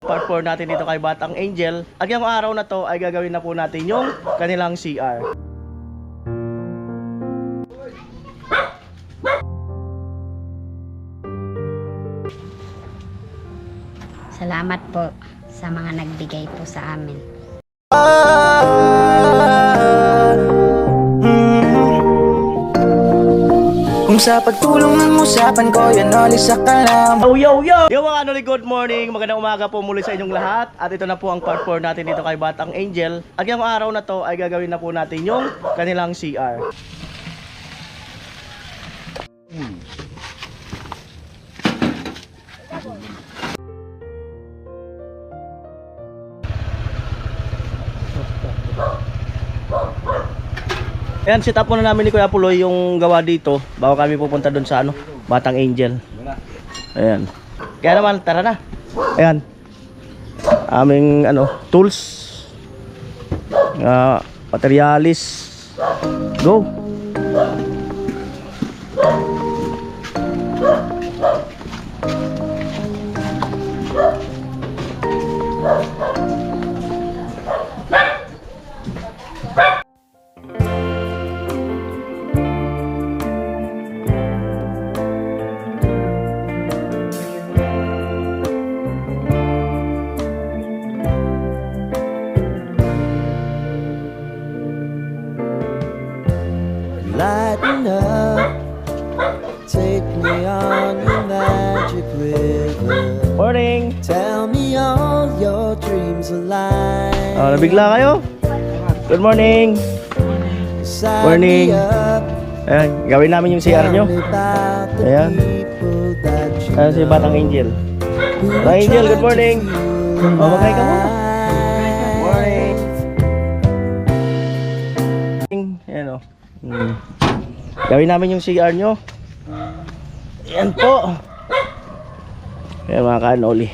part 4 natin dito kay Batang Angel. At ngayong araw na to ay gagawin na po natin yung kanilang CR. Salamat po sa mga nagbigay po sa amin. Kung sa pagtulong ng usapan ko, yan alisa ka lang. Yo! Yo mga anoli, good morning. Magandang umaga po muli sa inyong lahat. At ito na po ang part 4 natin dito kay Batang Angel. At ngayong araw na to ay gagawin na po natin yung kanilang CR. Ayan, sit up muna namin ni Kuya Puloy yung gawa dito bago kami pupunta dun sa Batang Angel. Ayan. Kaya naman, tara na. Ayan. Aming tools. Materialis. Go. Lighten up, take me on your magic river. Morning. Tell me all your dreams align. Nabigla kayo? Good morning. Morning. Ayan, gawin namin yung CR nyo. Ayan. Ayan si Batang Angel. Batang Angel, good morning. Magkay ka muna. Morning. Ayan o. Gawin namin yung CR nyo. Ayan po. Ayan mga kanoli.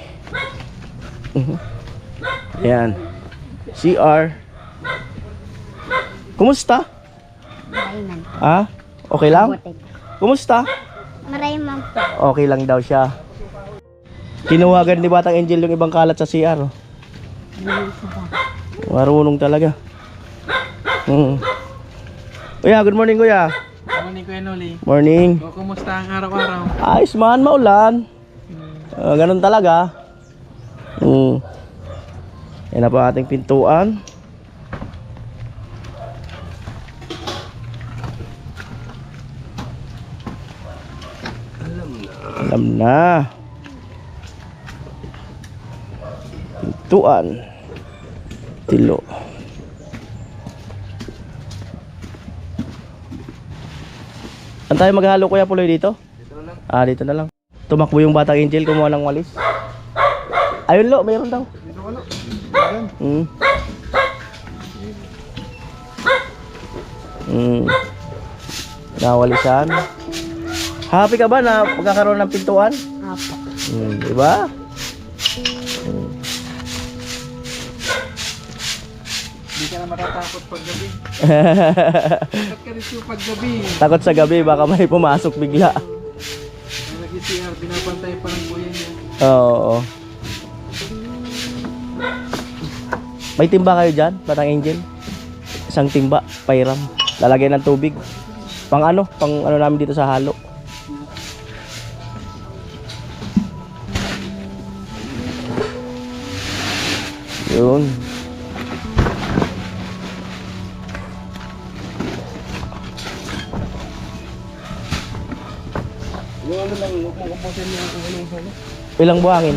Ayan. CR. Kumusta? Marayman. Okay lang? Kumusta? Marayman po. Okay lang daw siya. Kinuwagan ni Batang Angel yung ibang kalat sa CR. Marunong talaga. Kuya, good morning kuya. Good morning Kuya Noli. Morning. O, kumusta ang araw-araw? Ayos man, maulan. Ganun talaga. Yan na po ating pintuan. Alam na. Pintuan. Tilo. Saan tayo maghalo Kuya Puloy dito? Dito na lang. Dito na lang. Tumakbo yung Batang Angel, kumuha ng walis. Ayun lo, mayroon daw. Dito ka lo. Nawalisan. Happy ka ba na magkakaroon ng pintuan? Apo. Diba? Hindi ka na matatakot paggabi. Takot ka rin yung paggabi. Takot sa gabi, baka may pumasok bigla. Ang nag-CR, pinapantay pa ng buyan niya. Oo. May timba kayo dyan, Batang Angel? Isang timba, pairam. Lalagyan ng tubig. Pang ano namin dito sa halo. Yun. Ilang buhangin?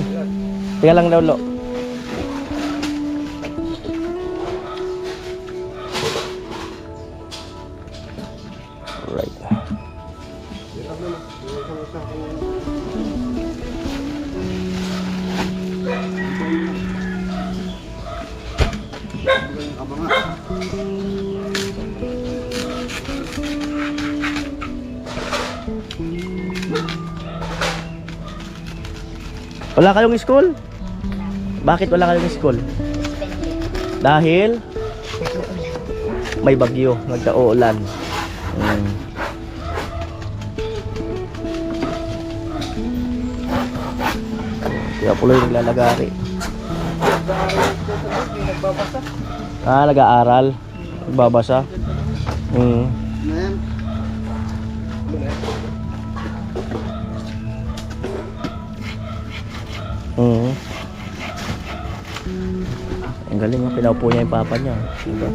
Teka lang daw lo. Right. Wala kayong school? Bakit wala kayong school? Dahil may bagyo, nagka-uulan. Kaya pala yung naglalagari. Nagbabasa. Ah, nag-aaral. Babasa. Ang galing, no? Pinaupo niya yung papa niya. Diba?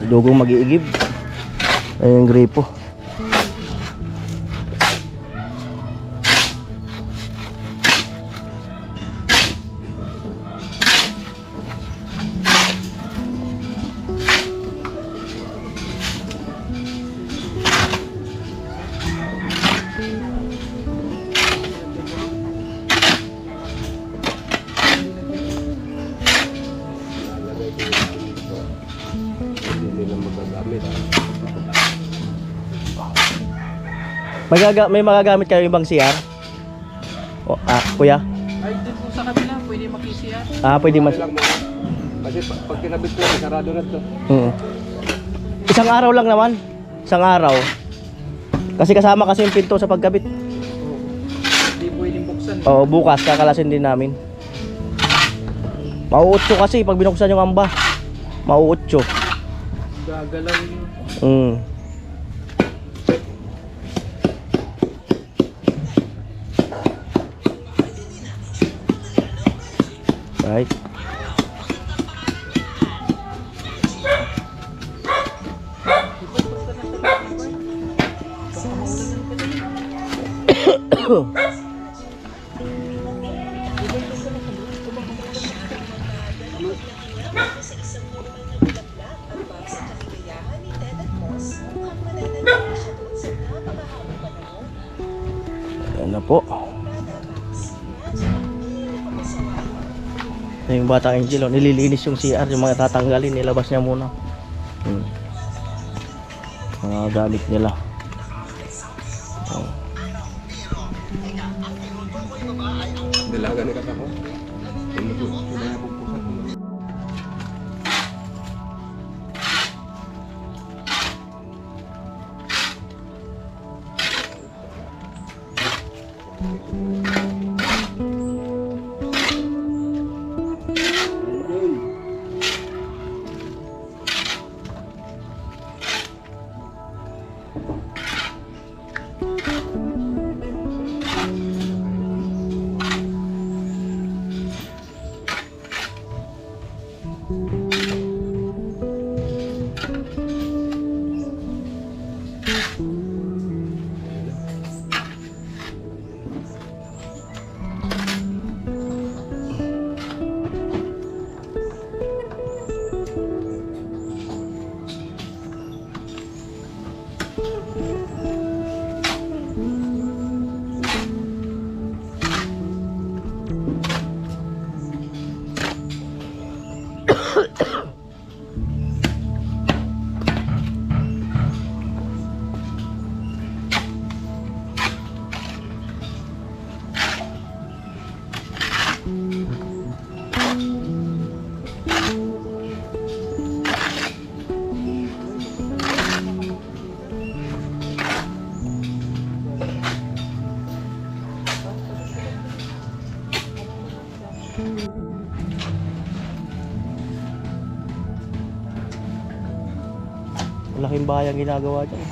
Dugong mag-iigib. Ayun yung gripo. May magagamit kayo ibang CR? O, kuya? Ay, dun po sa kabila, pwede makisiyan. Pwede mas... Kasi pag kinabit ko, sarado na to. Isang araw lang naman. Isang araw. Kasi kasama kasi yung pinto sa pagkabit. Hindi pwedeng buksan. Oo, bukas kakalasin din namin. Mauutso kasi pag binuksan yung amba. Mauutso. Gagalaw yun. Right. Yan na po. Yung batang Angel, nililinis yung CR, yung mga tatanggalin, nilabas niya muna. Mga gamit nila. Dalaga ni kata ko. Malaking bahay ang ginagawa dyan.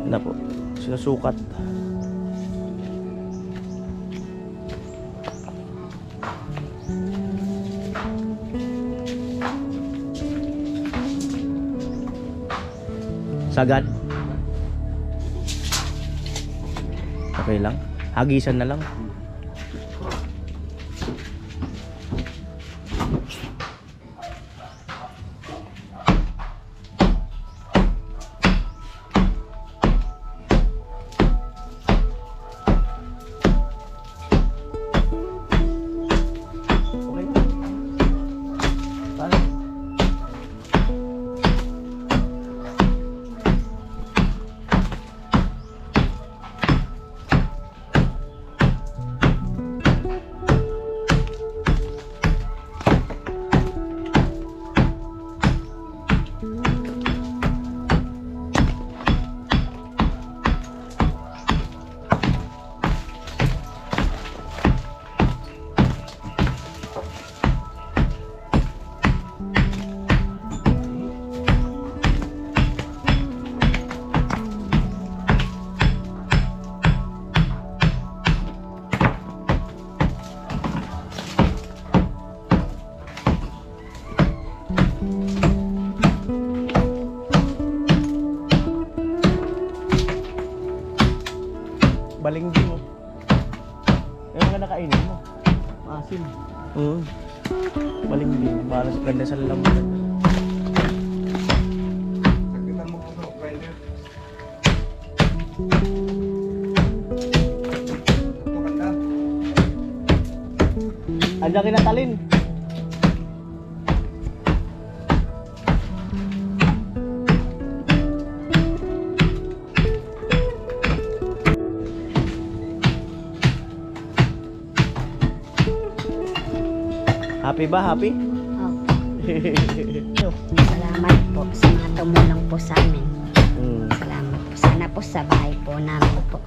Na po, sinusukat. Sagad. Okay lang. Hagisan na lang. Malinggi mo. Yung mga nakainin mo. Maasim. Oo. Malinggi. Malas ganda sa lalamunan. Sakitan mo ko no, grinder. Ito kanda. Andiyan kinatalin. Happy ba? Happy? Opo. Salamat po sa mga tumulong po sa amin. Salamat po. Sana po sa bahay po namin po.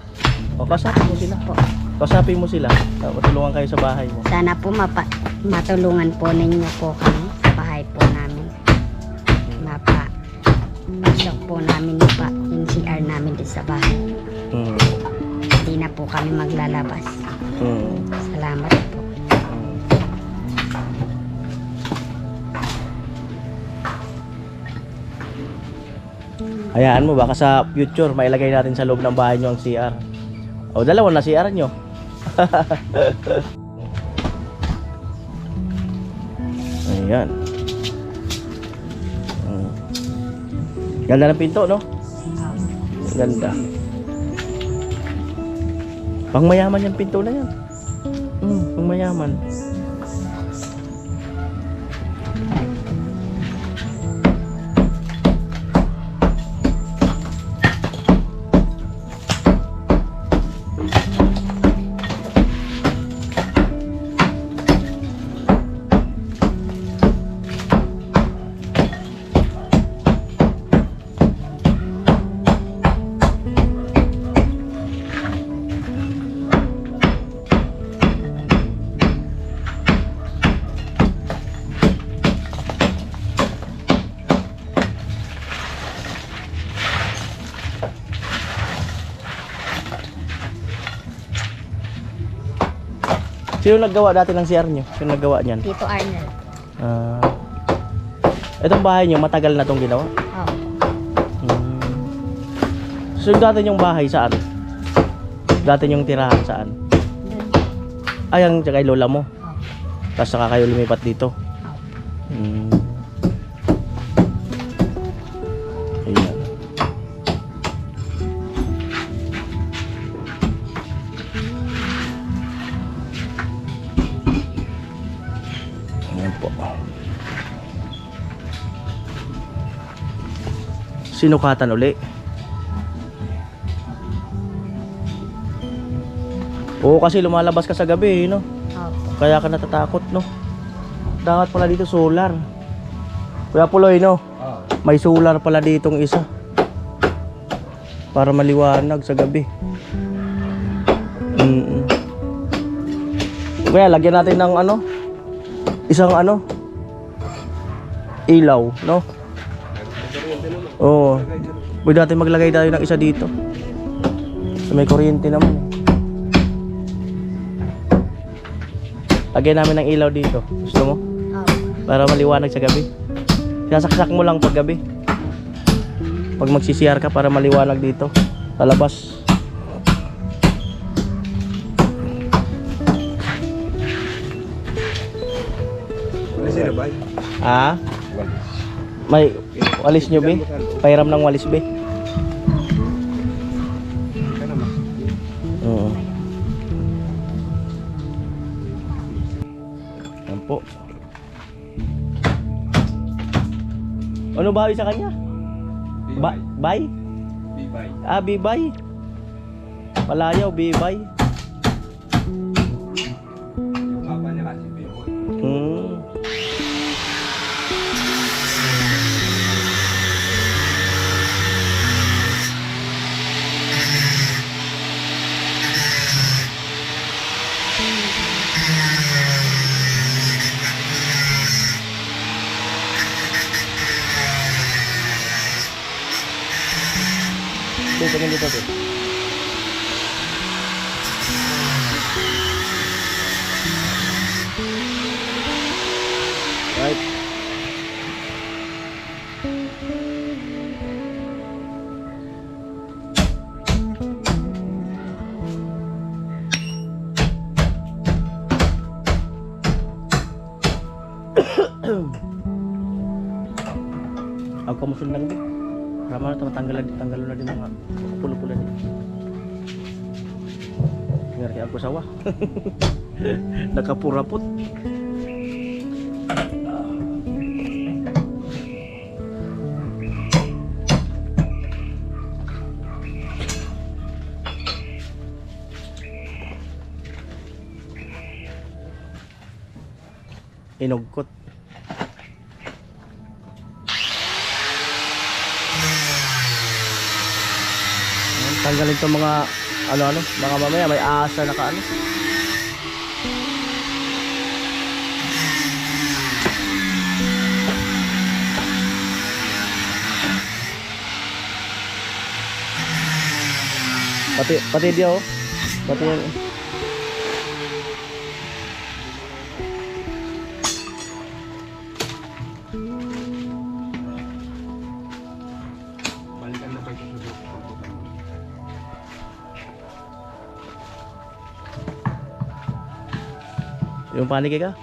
O, kasapin mo sila. Po. Kasapin mo sila. Matulungan kayo sa bahay mo. Sana po matulungan po ninyo po kami sa bahay po namin. Pasok po namin yung CR namin din sa bahay. Hindi na po kami maglalabas. Salamat po. Hayaan mo, baka sa future mailagay natin sa loob ng bahay nyo ang CR. O, dalawa na CR nyo. Ayan. Ganda ng pinto, no? Ganda. Pang mayaman yung pinto na yan. Pang mayaman. Sino naggawa dati ng CR nyo? Sino naggawa niyan? Tito Arnold. Itong bahay nyo, matagal na itong ginawa? Opo. So dati yung bahay saan? Dati yung tirahan saan? Ay, ang kay lola mo? Tapos saka kayo lumipat dito? Ayan. Ayan po. Sinukatan uli. Oo, kasi lumalabas ka sa gabi, no? Opo. Kaya ka natatakot, no? Dapat pala dito solar. Kuya Puloy, no? May solar pala ditong isa. Para maliwanag sa gabi. Kaya lagyan natin ng ano? Isang ano? Ilaw, no? Oo. Pwede natin maglagay tayo ng isa dito. So, may kuryente naman. Lagyan namin ng ilaw dito. Gusto mo? Opo. Para maliwanag sa gabi. Sinasaksak mo lang pag gabi. Pag magsisiyar ka para maliwanag dito. Sa labas. Sino ba? Ah? May walis nyo, be? Pairam ng walis, be? Oo. Yan po. Ano bahay sa kanya? Bay? Bibay. Ah, bibay. Palayaw, bibay. Yung papa niya kasi Biboy. Tingnan dito, be. Right. lumusin lang din. Para matanggalan na din mga pulo-pulo din. Ngari ako sawa. Nakapurapot. Inugkot. Tanggalin to mga ano mga mamaya may asa na kaano. Pati dia oh. Pati yan. Balikan na pa ito sa buko. Yung paniki ka?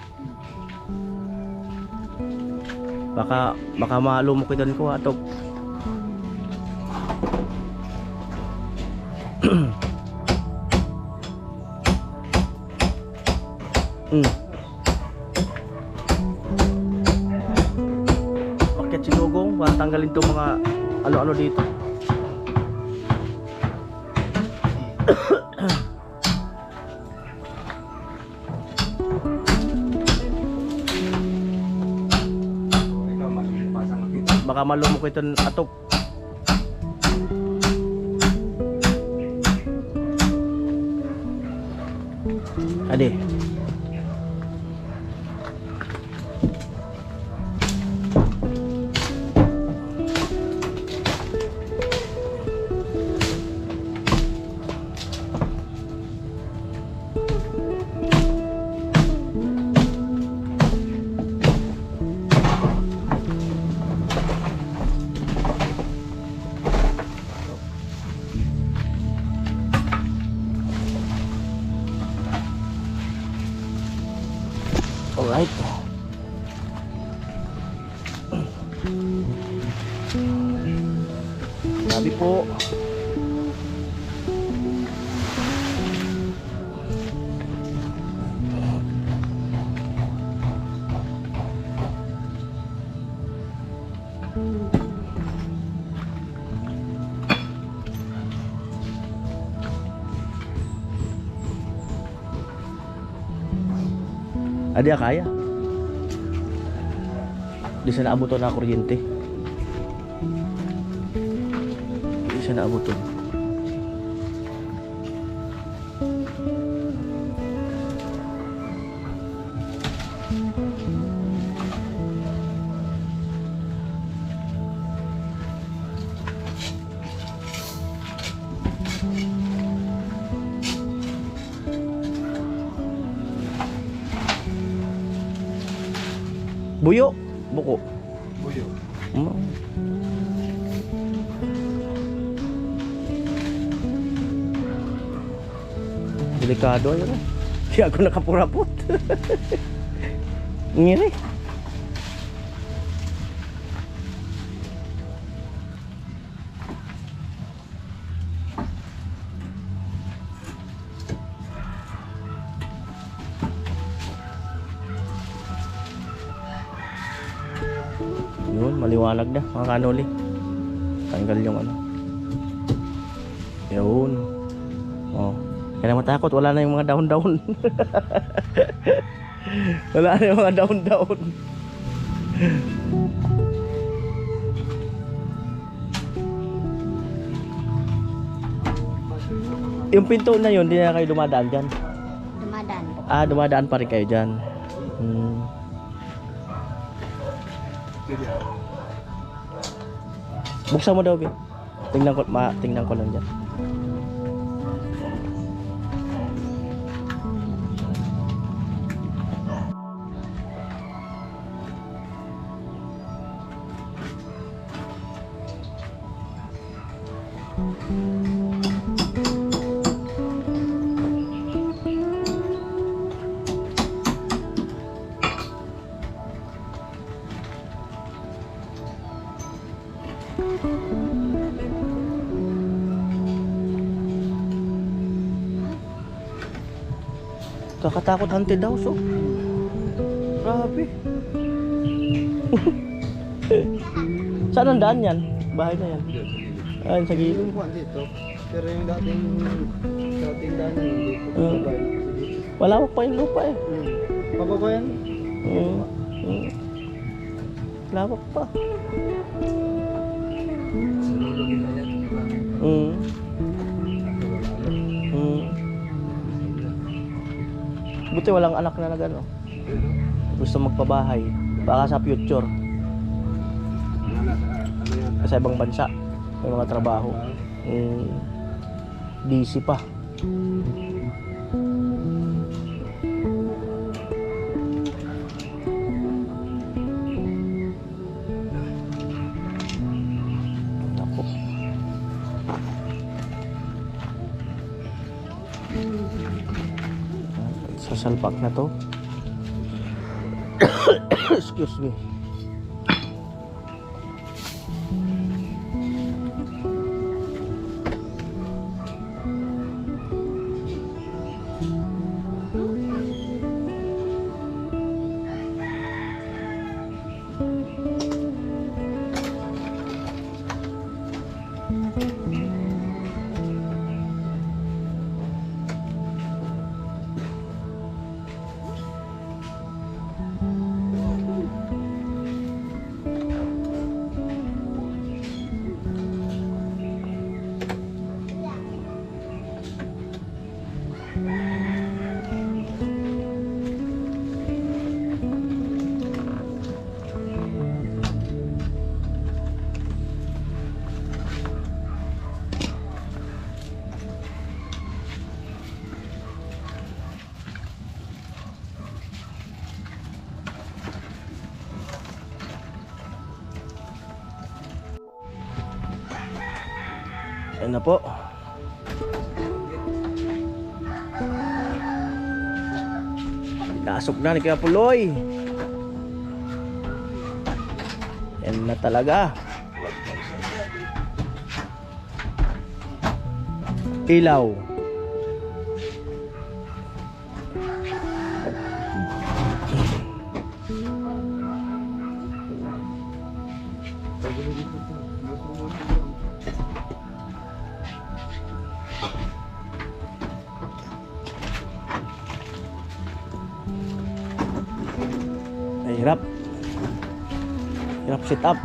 Baka malumukitan ko atok. Bakit sinugong? Tanggalin to mga ano-ano dito. Ikaw, pasang nakita. Baka malumukitan atok. Ade. Alright. Sabi po. Adi kaya. Di sana abuton na kuryente. Di sana abuton. Buyo, buko. Buyo. Delikado yun. Kaya ako nakapurapot. Ngiri. Yun, maliwanag na mga kanuli. Tanggal yung ano. Yun. Oh. Kaya matakot, wala na yung mga dahon-dahon. Wala na yung mga dahon-dahon. Yung pinto na yun, hindi na kayo dumadaan dyan. Dumadaan po. Ah, dumadaan pa rin kayo dyan. Buksan mo daw, Bin. Tingnan ko lang dyan. Kakatakot haunted house, oh. Grabe. Saan ang daan yan? Bahay na yan. Ayun, sa gilid. Yung kwan dito. Pero yung dating daan na hindi po. Wala pa yung lupa eh. Pababa yan. Lawak pa. Buti walang anak na nagano. Gusto magpabahay. Baka sa future. Sa ibang bansa. May mga trabaho. Busy pa. Ako. Sasalpak na to. Excuse me. Ayun na po. Pinasok na ni Kuya Puloy. Yan na talaga. Ilaw. Hirap. Hirap sit up.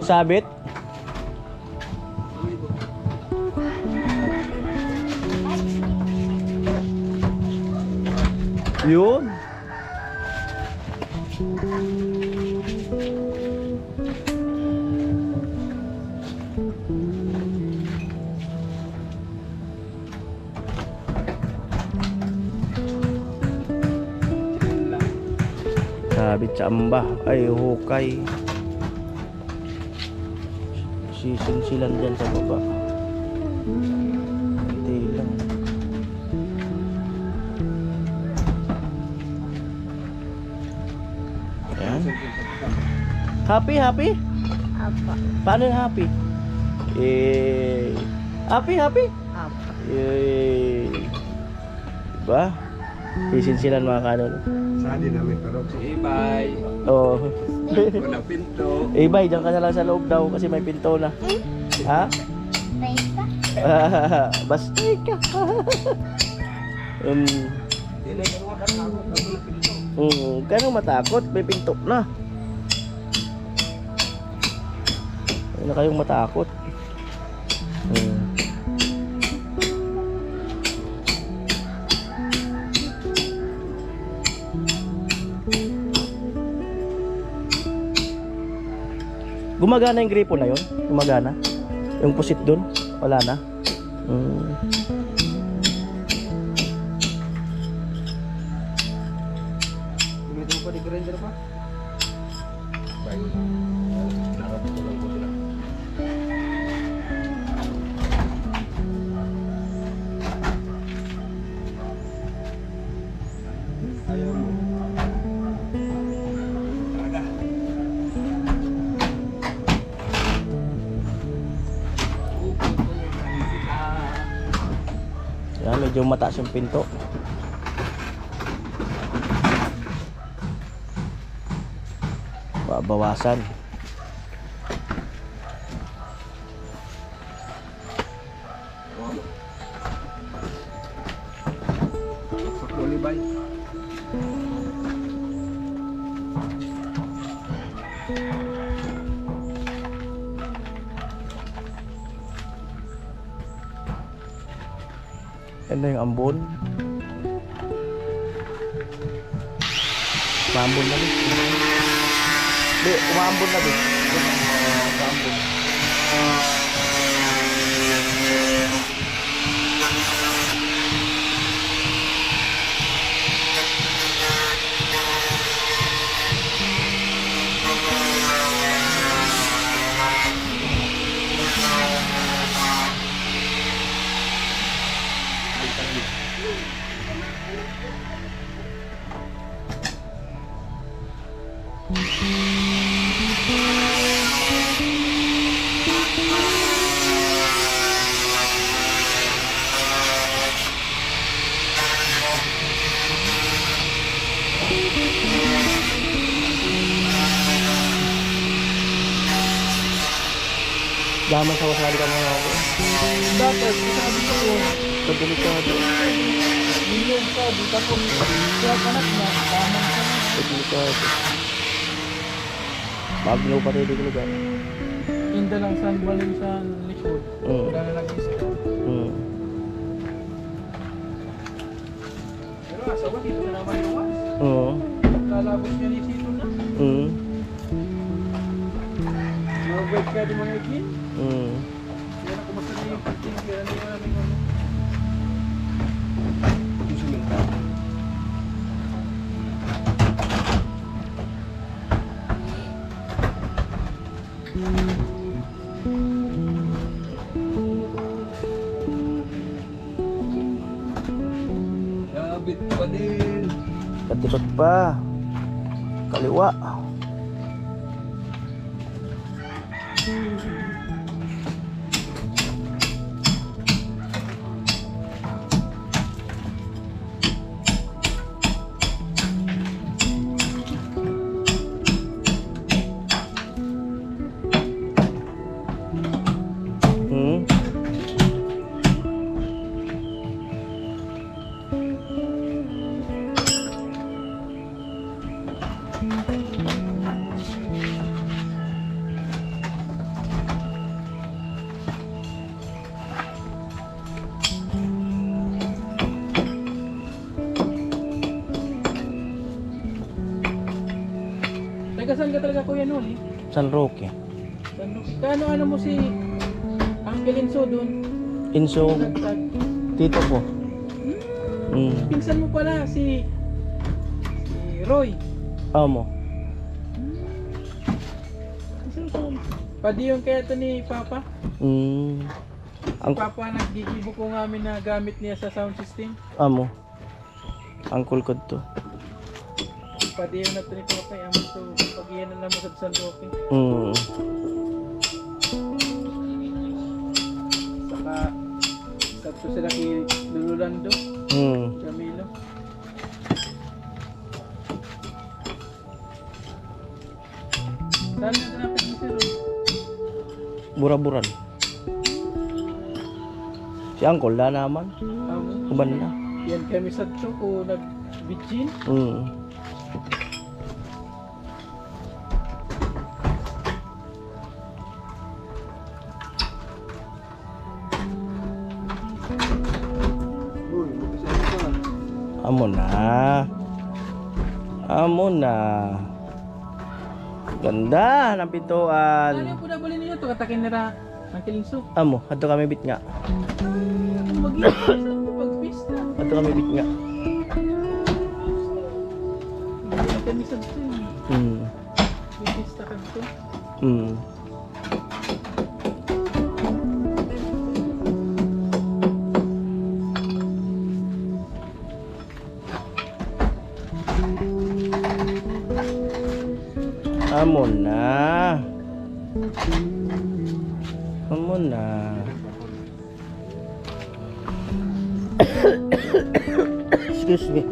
Sabit. Yun. Sabit sa amba. Ay, hukay. Sisinsilan dyan sa baba. Hindi lang. Ayan. Happy, happy? Apa. Paano yung happy? Happy, happy? Apa. Diba? Sisinsilan mga kanon. Saan din namin pero si Ibay. Oo. Wala pinto. Ibay, dyan ka na lang sa loob daw kasi may pinto na. Ha? Basta ka. Ganun matakot, may pinto na. Huwag na kayong matakot. Gumagana yung gripo na yun? Gumagana? Yung pusit dun? Wala na? Dito pa di grinder pa. Medyo mataas yung pinto. Babawasan. Sa kulibay. Yan na yung ambon. Umambon na din. Di, umambon na din. Umambon. Daman sa wasali ka mga ako. Dapat, sabi ko, Delikado. milyon ka, di ka kung kaya anak na, tamang ka na. Delikado. Magno pa tayo dito lugar. Inda lang sa balin sa likod. Mm. Wala na nag-isa. Hmm. Pero asawa, dito na naman yung was. Oo. Lalabos niya ni Sito na. Hmm. Mabait ka di mga ikin. Hmm. Kaya na kumusta na yung pagting. Kaya na yung aming ano. Yung suminta. Labit pa din. Katipat pa. Kaliwa. Hmm. Taga saan ka talaga kuya noon eh? San Roque. Kano mo si Uncle Enzo doon? Inso. Nagtag. Tito ko. Hmm. Pinsan mo pala si Roy. Amo. Pinsan ko. Padi yung kaya ito ni Papa. Hmm. Ang Papa naggigibo ko namin na gamit niya sa sound system. amo. Angkol ko to. Padi yung nato ni Papa. Amo to pag iyan na naman sa San Roque. Hmm. Saka sabto sila kay Lululando. Hmm. Camilo. Saan na sinapit mo si Roy? Bura-buran. Si Angkol na naman. Amo. Uban na. Yan kami sa to ko nag-bitchin. Hmm. Uy, magkasama ka. Amo na. Amo na. Ganda ng pintuan. Ano yung punabali ninyo to? Katakin nila ng kilinso. Amo, ato kami bit nga. Mag-iisa pag-pista. Ato kami bit nga. Hindi kami sa to. Hmm. Pag-pista ka to. Hmm. Amo na. Amo na. Excuse me.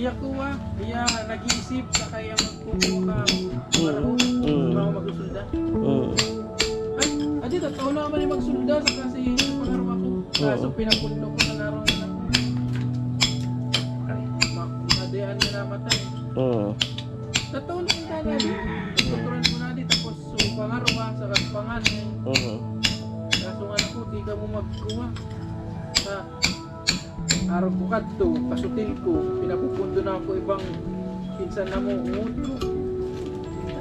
Iya kuha, iya nag-iisip sa kaya magkukuha ka marahon, mga magsusulda. Ay, adi totoo na naman yung magsulda sa kasi pangarap ako. Kaso pinapundo ko na laro na ako. Madayaan na namatay. Totoo na yung talaga. Tuturan mo na di tapos so, pangarap sa kaspangan. Kaso nga ako, di ka mo magkuha. Sa araw ko kadto, kasutil ko, pinapupundo na ako ibang pinsan na mo, ungot ko.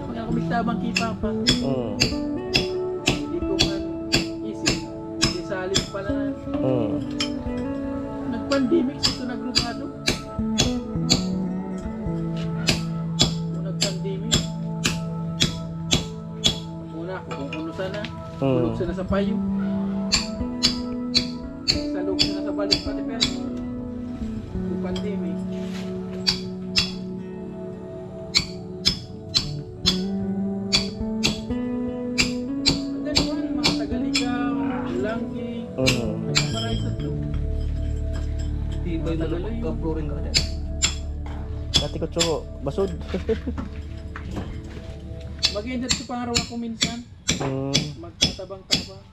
Kaya ako magtabang kipa pa. Hindi ko man isip, hindi salim pala na. Nag-pandemic ito nagrugado. Kung nag-pandemic, muna ako kung unusan na, ulog sana sa payo. Salog sana sa balik pati pero pandemic. And then mga Tagaligaw, Langking, nagpaparay sa ito. Di ba yung nagka-flooring ka dyan? Dati ko tsuro, basod. Mag-edit ko pangaraw ako minsan. Magtatabang-tabang.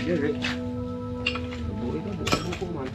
Jerry. Buhay ka, buhay ko man.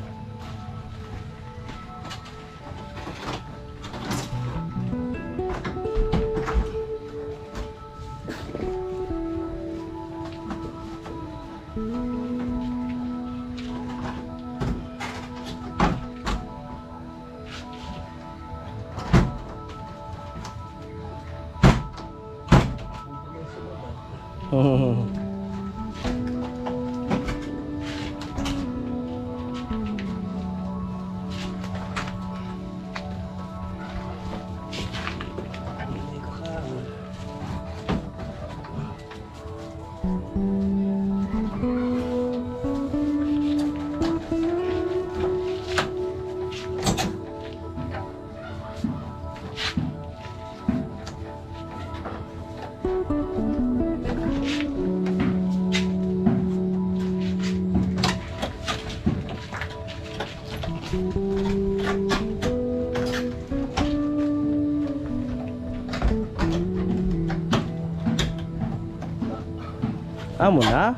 Amo na.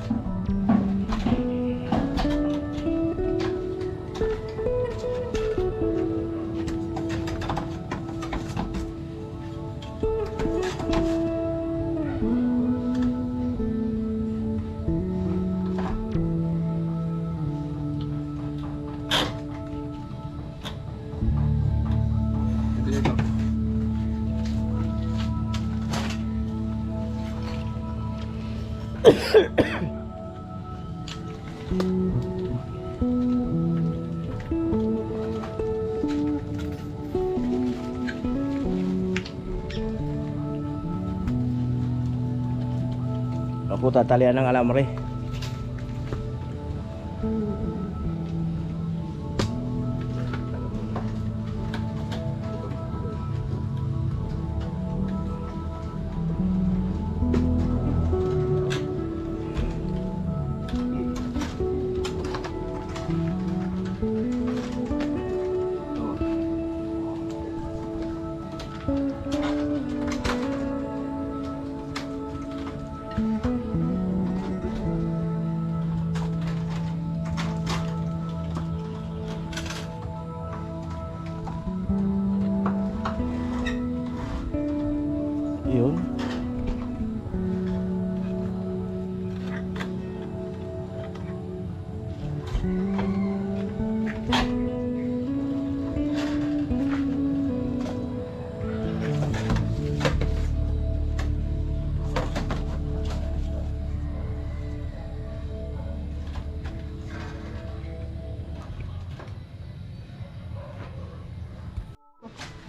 Ako tatalian ng alamre.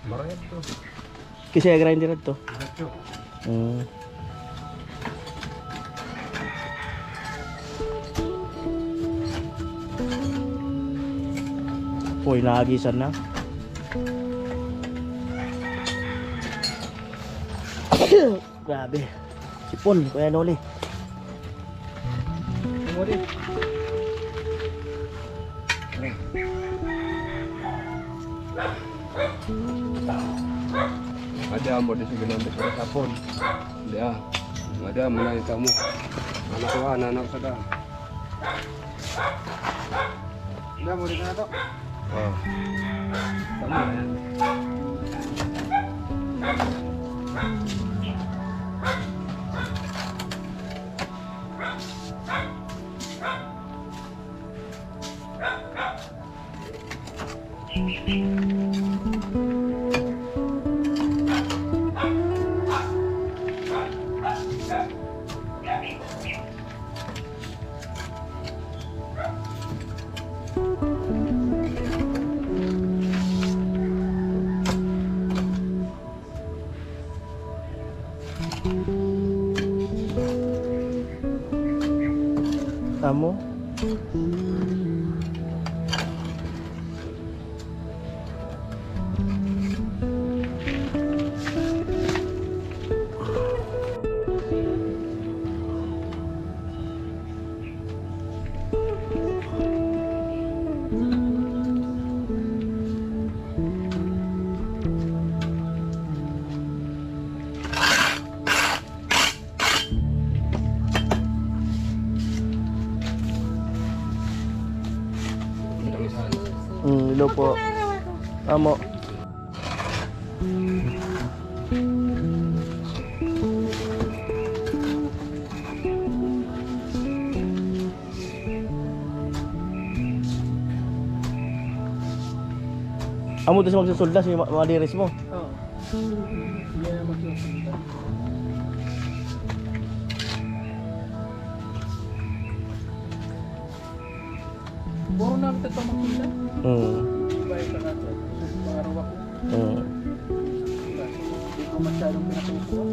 Marayat to. Kasi grinder to. Diretso. Hmm. Uy, naagisan na. Grabe. Sipon, Kuya Noli. Tumuli. Ada mo di sige nang sa sapon. Dia. Ada mo na kamu. Anak ko anak sa da. Ada mo di kana to. Oh. Tama na yan. Tamo. Hello po. Tamo. Amo doon sa magsusulda si maliris mo. Oo. Hindi na magsusunod. Puro namin ito magsunod. Iba yung natin. Pangaraw ako. Hindi ko masyadong pinatutuwa.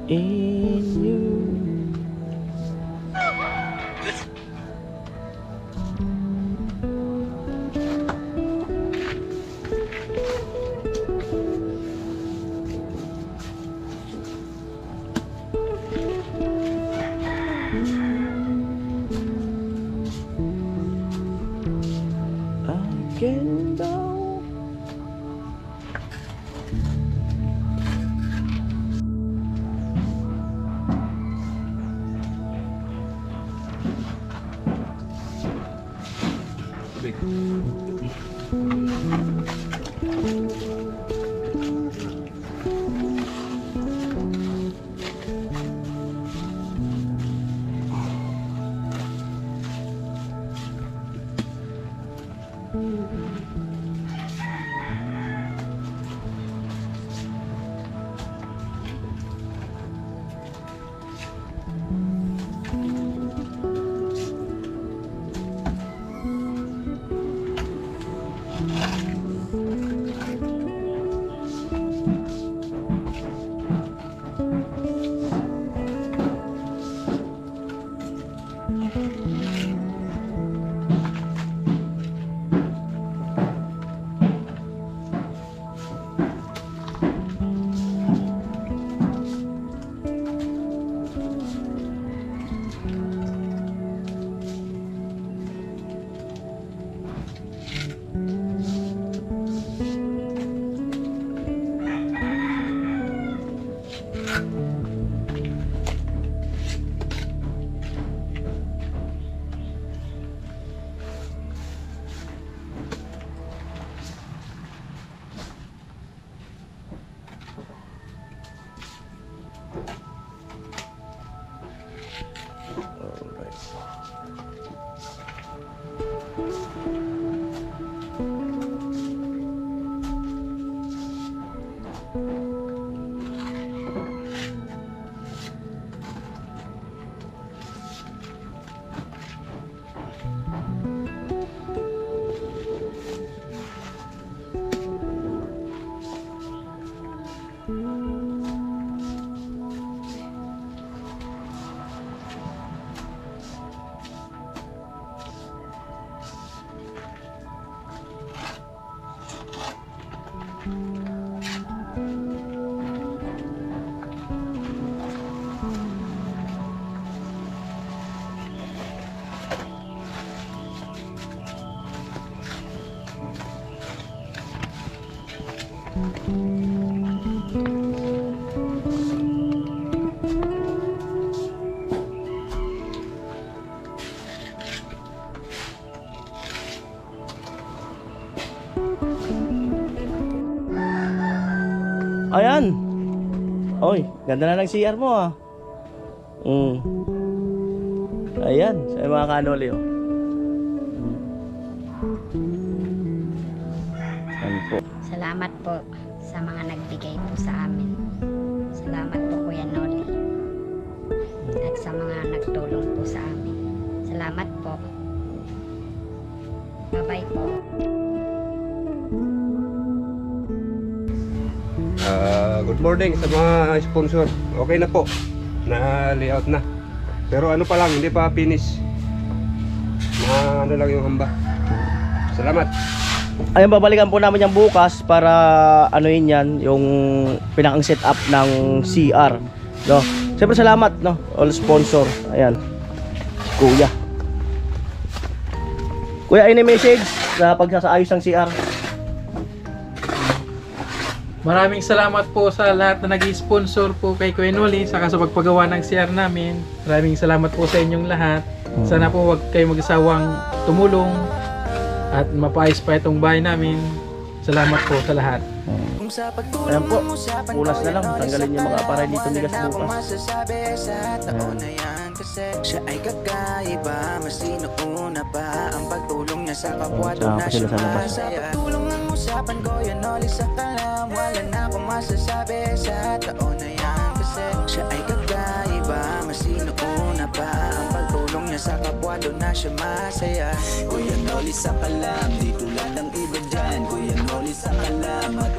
In you. Ayan. Oy, ganda na ng CR mo ah. Ayan, sa mga kanoli oh. Ayan po. Salamat po sa mga nagbigay po sa amin. Salamat po Kuya Noli. At sa mga nagtulong po sa amin. Salamat po. Bye-bye po. Good morning sa mga sponsor. Okay na po. Na-layout na. Pero ano pa lang, hindi pa finish. Na ano lang yung hamba. Salamat. Ayun, babalikan po namin yung bukas para ano yun yan, yung pinakang setup ng CR. No? Siyempre salamat, no? All sponsor. Ayan. Kuya. Kuya, any message sa pagsasaayos ng CR? Maraming salamat po sa lahat na nag-sponsor po kay Kuya Noli saka sa pagpagawa ng CR namin. Maraming salamat po sa inyong lahat. Sana po wag kayo mag-asawang tumulong at mapaayos pa itong bahay namin. Salamat po sa lahat. Ayan po, pulas na lang. Tanggalin yung mga aparay dito bigas bukas. Siya ay kakaiba, masino una pa ang pagtulong niya sa kapwa Tsaka doon na pa siya sila sa labas. masaya. Tulong ang usapan ko, yan Noli sa kalam. Wala na akong masasabi sa taon na yan kasi siya ay kakaiba, masino una pa ang pagtulong niya sa kapwa doon na siya masaya. Kuya Noli sa kalam, di tulad ng iba dyan. Kuya Noli sa kalam, at